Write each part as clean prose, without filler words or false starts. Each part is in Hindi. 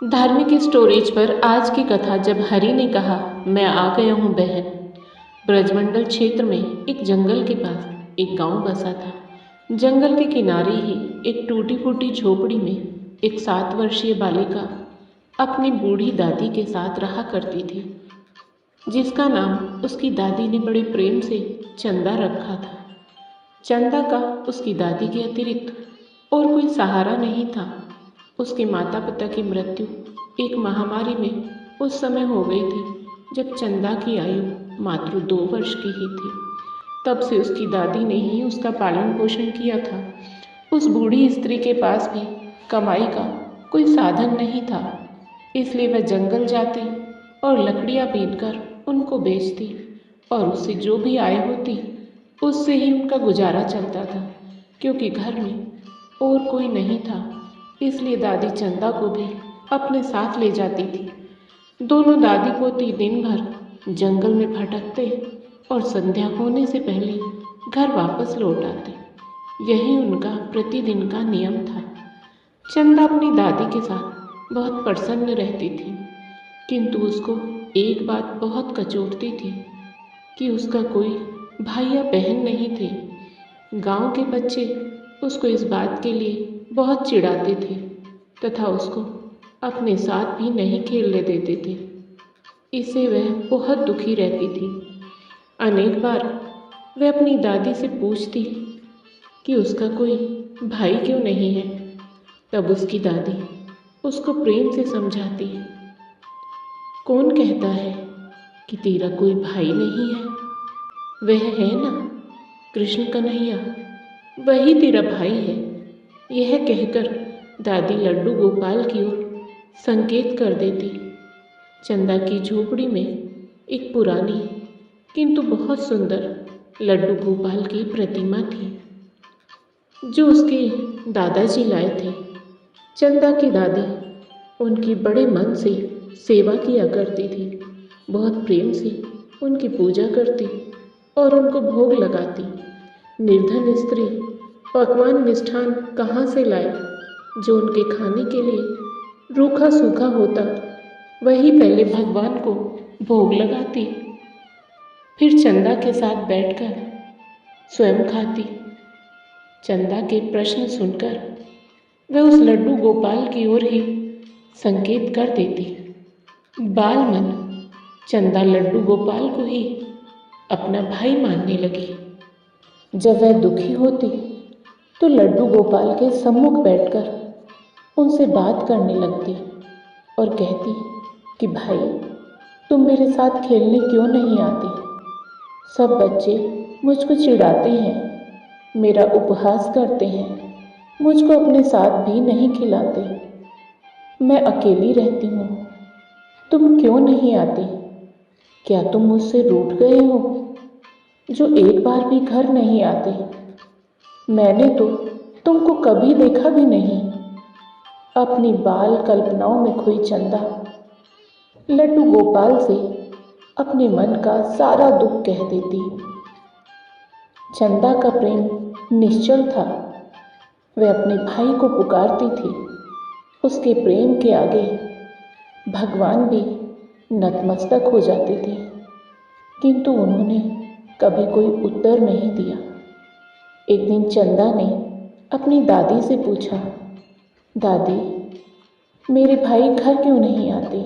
धार्मिक स्टोरेज पर आज की कथा। जब हरि ने कहा, मैं आ गया हूँ बहन। ब्रजमंडल क्षेत्र में एक जंगल के पास एक गांव बसा था। जंगल के किनारे ही एक टूटी फूटी झोपड़ी में एक 7 वर्षीय बालिका अपनी बूढ़ी दादी के साथ रहा करती थी, जिसका नाम उसकी दादी ने बड़े प्रेम से चंदा रखा था। चंदा का उसकी दादी के अतिरिक्त और कोई सहारा नहीं था। उसके माता पिता की मृत्यु एक महामारी में उस समय हो गई थी जब चंदा की आयु मात्र 2 वर्ष की ही थी। तब से उसकी दादी ने ही उसका पालन पोषण किया था। उस बूढ़ी स्त्री के पास भी कमाई का कोई साधन नहीं था, इसलिए वह जंगल जाती और लकड़ियाँ बीनकर उनको बेचती और उससे जो भी आय होती उससे ही उनका गुजारा चलता था, क्योंकि घर में और कोई नहीं था। इसलिए दादी चंदा को भी अपने साथ ले जाती थी। दोनों दादी पोती दिन भर जंगल में भटकते और संध्या होने से पहले घर वापस लौट आते। यही उनका प्रतिदिन का नियम था। चंदा अपनी दादी के साथ बहुत प्रसन्न रहती थी, किंतु उसको एक बात बहुत कचोटती थी कि उसका कोई भाई या बहन नहीं थे। गांव के बच्चे उसको इस बात के लिए बहुत चिढ़ाते थे तथा उसको अपने साथ भी नहीं खेलने देते थे। इससे वह बहुत दुखी रहती थी। अनेक बार वह अपनी दादी से पूछती कि उसका कोई भाई क्यों नहीं है। तब उसकी दादी उसको प्रेम से समझाती, कौन कहता है कि तेरा कोई भाई नहीं है? वह है ना कृष्ण कन्हैया, वही तेरा भाई है। यह कहकर दादी लड्डू गोपाल की ओर संकेत कर देती। चंदा की झोपड़ी में एक पुरानी किंतु बहुत सुंदर लड्डू गोपाल की प्रतिमा थी, जो उसके दादाजी लाए थे। चंदा की दादी उनकी बड़े मन से सेवा किया करती थी, बहुत प्रेम से उनकी पूजा करती और उनको भोग लगाती। निर्धन स्त्री पकवान मिष्ठान कहाँ से लाए? जो उनके खाने के लिए रूखा सूखा होता वही पहले भगवान को भोग लगाती, फिर चंदा के साथ बैठकर स्वयं खाती। चंदा के प्रश्न सुनकर वह उस लड्डू गोपाल की ओर ही संकेत कर देती। बाल मन चंदा लड्डू गोपाल को ही अपना भाई मानने लगी। जब वह दुखी होती तो लड्डू गोपाल के सम्मुख बैठकर उनसे बात करने लगती और कहती कि भाई, तुम मेरे साथ खेलने क्यों नहीं आते? सब बच्चे मुझको चिढ़ाते हैं, मेरा उपहास करते हैं, मुझको अपने साथ भी नहीं खिलाते। मैं अकेली रहती हूँ, तुम क्यों नहीं आते? क्या तुम मुझसे रूठ गए हो जो एक बार भी घर नहीं आते? मैंने तो तुमको कभी देखा भी नहीं। अपनी बाल कल्पनाओं में खोई चंदा लड्डू गोपाल से अपने मन का सारा दुख कह देती। चंदा का प्रेम निश्चल था। वह अपने भाई को पुकारती थी। उसके प्रेम के आगे भगवान भी नतमस्तक हो जाते थे, किंतु उन्होंने कभी कोई उत्तर नहीं दिया। एक दिन चंदा ने अपनी दादी से पूछा, दादी, मेरे भाई घर क्यों नहीं आते?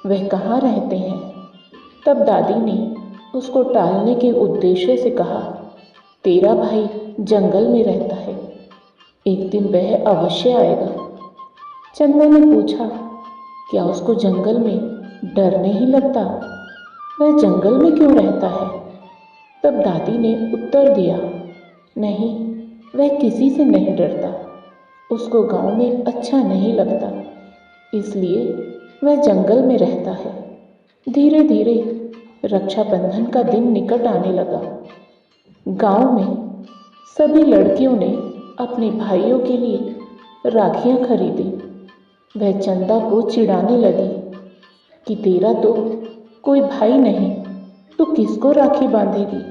वह कहाँ रहते हैं? तब दादी ने उसको टालने के उद्देश्य से कहा, तेरा भाई जंगल में रहता है, एक दिन वह अवश्य आएगा। चंदा ने पूछा, क्या उसको जंगल में डर नहीं लगता? वह जंगल में क्यों रहता है? तब दादी ने उत्तर दिया, नहीं, वह किसी से नहीं डरता। उसको गांव में अच्छा नहीं लगता, इसलिए वह जंगल में रहता है। धीरे धीरे रक्षाबंधन का दिन निकट आने लगा। गांव में सभी लड़कियों ने अपने भाइयों के लिए राखियां खरीदी। वह चंदा को चिढ़ाने लगी कि तेरा तो कोई भाई नहीं, तो किसको राखी बांधेगी?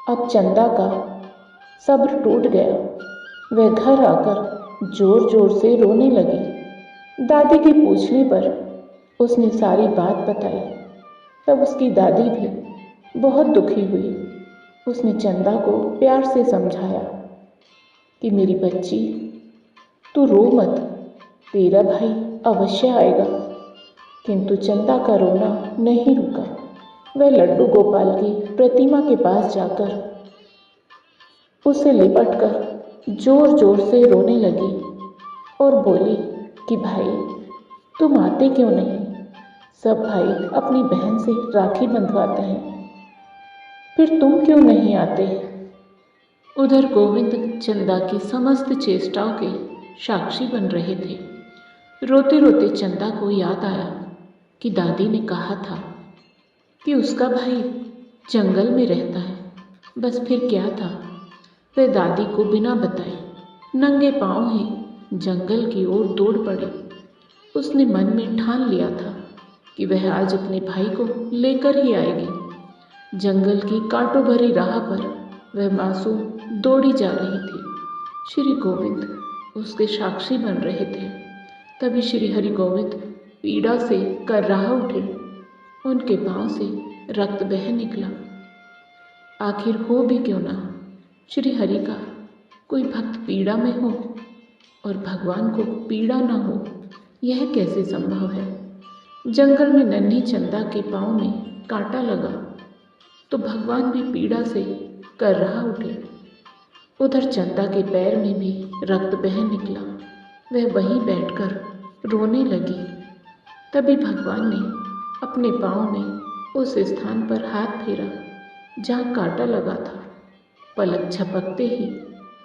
अब चंदा का सब्र टूट गया। वह घर आकर जोर जोर से रोने लगी। दादी के पूछने पर उसने सारी बात बताई। तब उसकी दादी भी बहुत दुखी हुई। उसने चंदा को प्यार से समझाया कि मेरी बच्ची, तू रो मत, तेरा भाई अवश्य आएगा। किंतु चंदा का रोना नहीं रुका। वह लड्डू गोपाल की प्रतिमा के पास जाकर उसे लिपटकर जोर जोर से रोने लगी और बोली कि भाई, तुम आते क्यों नहीं? सब भाई अपनी बहन से राखी बंधवाते हैं, फिर तुम क्यों नहीं आते? उधर गोविंद चंदा की समस्त चेष्टाओं के साक्षी बन रहे थे। रोते रोते चंदा को याद आया कि दादी ने कहा था कि उसका भाई जंगल में रहता है। बस फिर क्या था? वह दादी को बिना बताए नंगे पांव ही जंगल की ओर दौड़ पड़ी। उसने मन में ठान लिया था कि वह आज अपने भाई को लेकर ही आएगी। जंगल की कांटों भरी राह पर वह मासूम दौड़ी जा रही थी। श्री गोविंद उसके साक्षी बन रहे थे। तभी श्री हरि गोविंद पीड़ा से कर्राह उठे। उनके पांव से रक्त बह निकला। आखिर हो भी क्यों ना, श्री हरि का कोई भक्त पीड़ा में हो और भगवान को पीड़ा ना हो, यह कैसे संभव है? जंगल में नन्ही चंदा के पांव में कांटा लगा तो भगवान भी पीड़ा से कर्राह उठे। उधर चंदा के पैर में भी रक्त बह निकला। वह वहीं बैठकर रोने लगी। तभी भगवान ने अपने पांव में उस स्थान पर हाथ फेरा जहाँ कांटा लगा था। पलक झपकते ही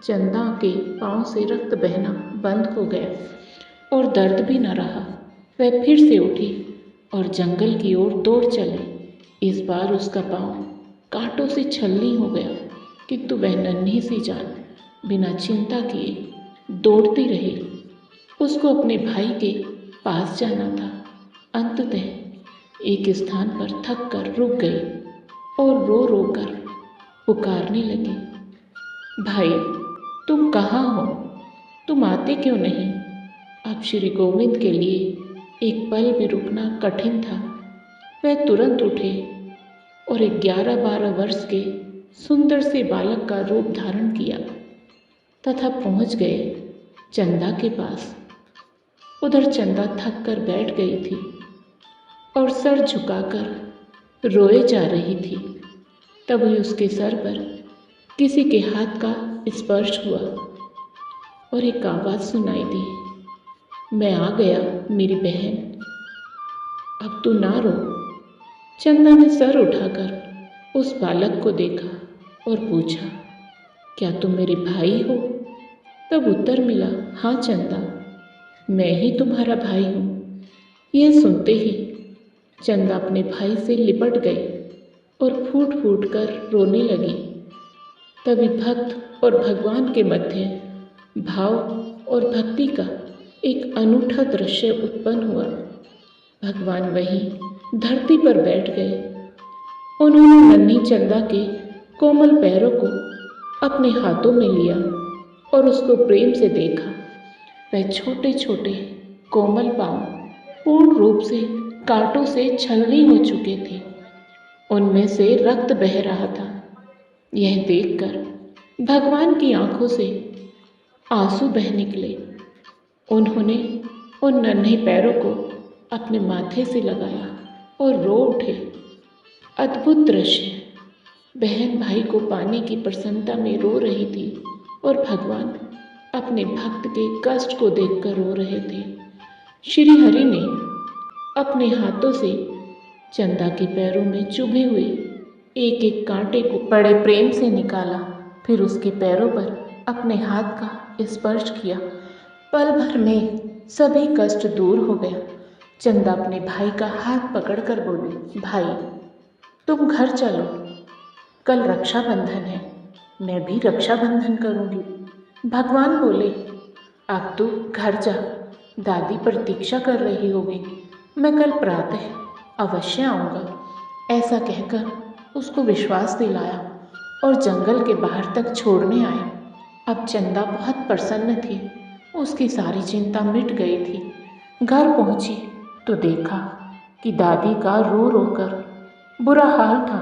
चंदा के पांव से रक्त बहना बंद हो गया और दर्द भी न रहा। वह फिर से उठी और जंगल की ओर दौड़ चली। इस बार उसका पांव कांटों से छलनी हो गया, किंतु वह नन्ही सी जान बिना चिंता किए दौड़ती रही। उसको अपने भाई के पास जाना था। अंततः एक स्थान पर थक कर रुक गई और रो रो कर पुकारने लगी, भाई, तुम कहाँ हो? तुम आते क्यों नहीं? अब श्री गोविंद के लिए एक पल भी रुकना कठिन था। वह तुरंत उठे और एक 11-12 वर्ष के सुंदर से बालक का रूप धारण किया तथा पहुंच गए चंदा के पास। उधर चंदा थक कर बैठ गई थी और सर झुकाकर रोए जा रही थी। तभी उसके सर पर किसी के हाथ का स्पर्श हुआ और एक आवाज़ सुनाई दी, मैं आ गया मेरी बहन, अब तू ना रो। चंदा ने सर उठाकर उस बालक को देखा और पूछा, क्या तुम मेरे भाई हो? तब उत्तर मिला, हाँ चंदा, मैं ही तुम्हारा भाई हूँ। यह सुनते ही चंदा अपने भाई से लिपट गई और फूट फूट कर रोने लगी। तभी भक्त और भगवान के मध्य भाव और भक्ति का एक अनूठा दृश्य उत्पन्न हुआ। भगवान वहीं धरती पर बैठ गए। उन्होंने नन्ही चंदा के कोमल पैरों को अपने हाथों में लिया और उसको प्रेम से देखा। वह छोटे छोटे कोमल पांव पूर्ण रूप से कांटों से छलनी हो चुके थे। उनमें से रक्त बह रहा था। यह देखकर भगवान की आंखों से आंसू बह निकले। उन्होंने उन नन्हे पैरों को अपने माथे से लगाया और रो उठे। अद्भुत दृश्य। बहन भाई को पाने की प्रसन्नता में रो रही थी और भगवान अपने भक्त के कष्ट को देखकर रो रहे थे। श्री हरि ने अपने हाथों से चंदा के पैरों में चुभे हुए एक एक कांटे को बड़े प्रेम से निकाला। फिर उसके पैरों पर अपने हाथ का स्पर्श किया। पल भर में सभी कष्ट दूर हो गया। चंदा अपने भाई का हाथ पकड़कर बोली, भाई, तुम घर चलो, कल रक्षाबंधन है, मैं भी रक्षाबंधन करूँगी। भगवान बोले, अब तू घर जा, दादी प्रतीक्षा कर रही होगी, मैं कल प्रातः अवश्य आऊँगा। ऐसा कहकर उसको विश्वास दिलाया और जंगल के बाहर तक छोड़ने आए। अब चंदा बहुत प्रसन्न थी। उसकी सारी चिंता मिट गई थी। घर पहुंची तो देखा कि दादी का रो रो कर बुरा हाल था।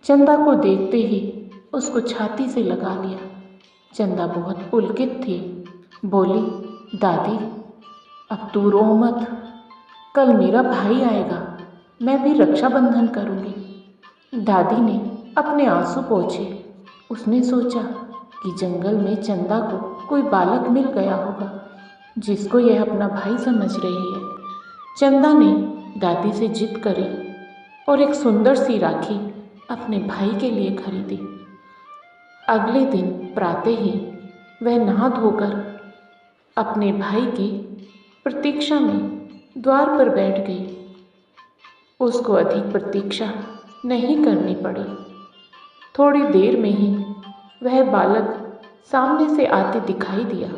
चंदा को देखते ही उसको छाती से लगा लिया। चंदा बहुत पुलकित थी। बोली, दादी अब तू रो मत, कल मेरा भाई आएगा, मैं भी रक्षाबंधन करूँगी। दादी ने अपने आंसू पोंछे। उसने सोचा कि जंगल में चंदा को कोई बालक मिल गया होगा जिसको यह अपना भाई समझ रही है। चंदा ने दादी से जिद करी और एक सुंदर सी राखी अपने भाई के लिए खरीदी। अगले दिन प्रातः ही वह नहा धोकर अपने भाई की प्रतीक्षा में द्वार पर बैठ गई। उसको अधिक प्रतीक्षा नहीं करनी पड़ी। थोड़ी देर में ही वह बालक सामने से आते दिखाई दिया।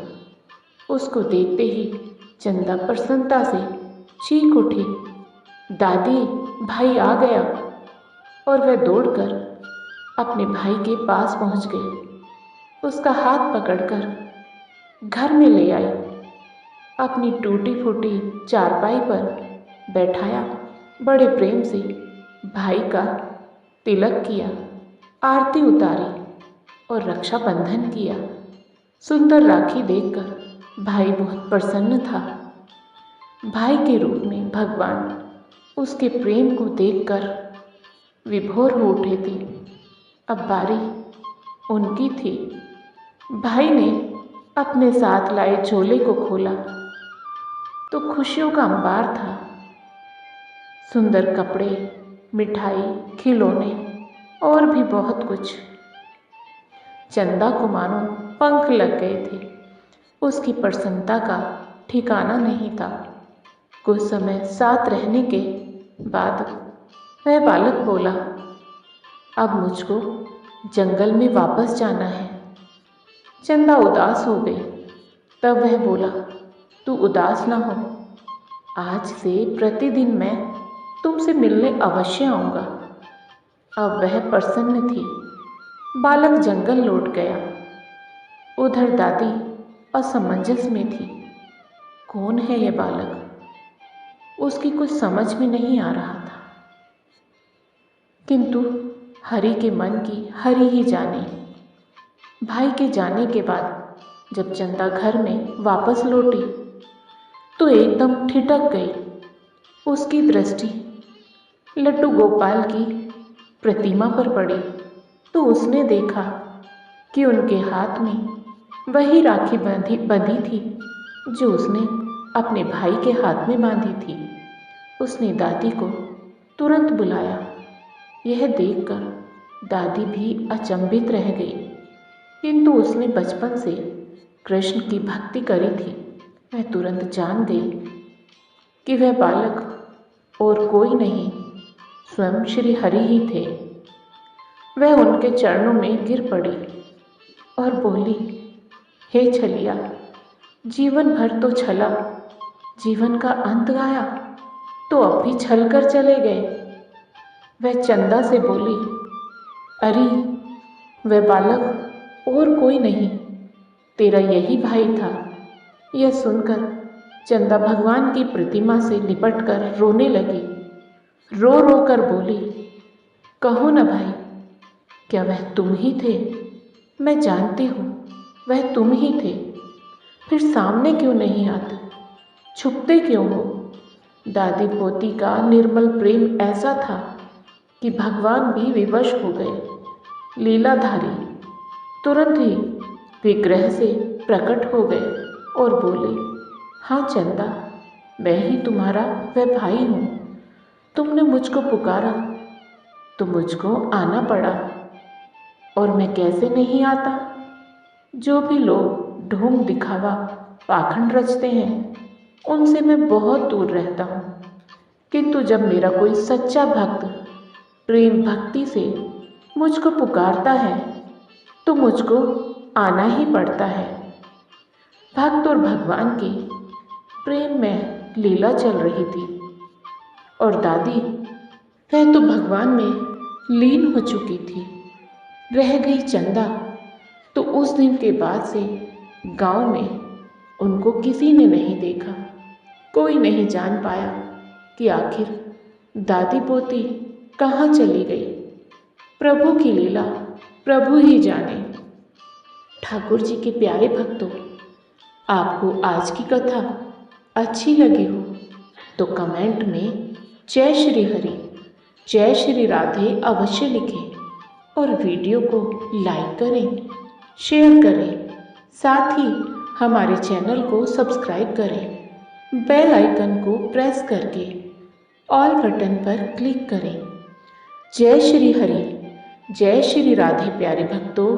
उसको देखते ही चंदा प्रसन्नता से चीख उठी, दादी भाई आ गया। और वह दौड़कर अपने भाई के पास पहुंच गई। उसका हाथ पकड़कर घर में ले आई। अपनी टूटी फूटी चारपाई पर बैठाया। बड़े प्रेम से भाई का तिलक किया, आरती उतारी और रक्षाबंधन किया। सुंदर राखी देखकर भाई बहुत प्रसन्न था। भाई के रूप में भगवान उसके प्रेम को देखकर विभोर हो उठे थे। अब बारी उनकी थी। भाई ने अपने साथ लाए झोले को खोला तो खुशियों का अंबार था। सुंदर कपड़े, मिठाई, खिलौने और भी बहुत कुछ। चंदा को मानो पंख लग गए थे। उसकी प्रसन्नता का ठिकाना नहीं था। कुछ समय साथ रहने के बाद वह बालक बोला, अब मुझको जंगल में वापस जाना है। चंदा उदास हो गई। तब वह बोला, तू उदास ना हो, आज से प्रतिदिन मैं तुमसे मिलने अवश्य आऊँगा। अब वह प्रसन्न थी। बालक जंगल लौट गया। उधर दादी असमंजस में थी। कौन है यह बालक? उसकी कुछ समझ में नहीं आ रहा था। किंतु हरि के मन की हरि ही जाने। भाई के जाने के बाद जब चंदा घर में वापस लौटी तो एकदम ठिठक गई। उसकी दृष्टि लड्डू गोपाल की प्रतिमा पर पड़ी तो उसने देखा कि उनके हाथ में वही राखी बंधी थी जो उसने अपने भाई के हाथ में बांधी थी। उसने दादी को तुरंत बुलाया। यह देखकर दादी भी अचंभित रह गई, किंतु उसने बचपन से कृष्ण की भक्ति करी थी। वह तुरंत जान गई कि वह बालक और कोई नहीं, स्वयं श्री हरि ही थे। वह उनके चरणों में गिर पड़ी और बोली, हे छलिया, जीवन भर तो छला, जीवन का अंत गाया तो अब भी छल कर चले गए। वह चंदा से बोली, अरे वह बालक और कोई नहीं, तेरा यही भाई था। यह सुनकर चंदा भगवान की प्रतिमा से लिपट कर रोने लगी। रो रो कर बोली, कहो न भाई, क्या वह तुम ही थे? मैं जानती हूँ वह तुम ही थे। फिर सामने क्यों नहीं आते? छुपते क्यों हो? दादी पोती का निर्मल प्रेम ऐसा था कि भगवान भी विवश हो गए। लीलाधारी तुरंत ही विग्रह से प्रकट हो गए और बोले, हाँ चंदा, मैं ही तुम्हारा वह भाई हूँ। तुमने मुझको पुकारा तो मुझको आना पड़ा। और मैं कैसे नहीं आता? जो भी लोग ढोंग दिखावा पाखंड रचते हैं उनसे मैं बहुत दूर रहता हूँ, किंतु जब मेरा कोई सच्चा भक्त प्रेम भक्ति से मुझको पुकारता है तो मुझको आना ही पड़ता है। भक्त और भगवान की प्रेम में लीला चल रही थी और दादी वह तो भगवान में लीन हो चुकी थी। रह गई चंदा तो उस दिन के बाद से गांव में उनको किसी ने नहीं देखा। कोई नहीं जान पाया कि आखिर दादी पोती कहाँ चली गई। प्रभु की लीला प्रभु ही जाने। ठाकुर जी के प्यारे भक्तों, आपको आज की कथा अच्छी लगी हो तो कमेंट में जय श्री हरि, जय श्री राधे अवश्य लिखें और वीडियो को लाइक करें, शेयर करें। साथ ही हमारे चैनल को सब्सक्राइब करें। बेल आइकन को प्रेस करके ऑल बटन पर क्लिक करें। जय श्री हरि, जय श्री राधे प्यारे भक्तों।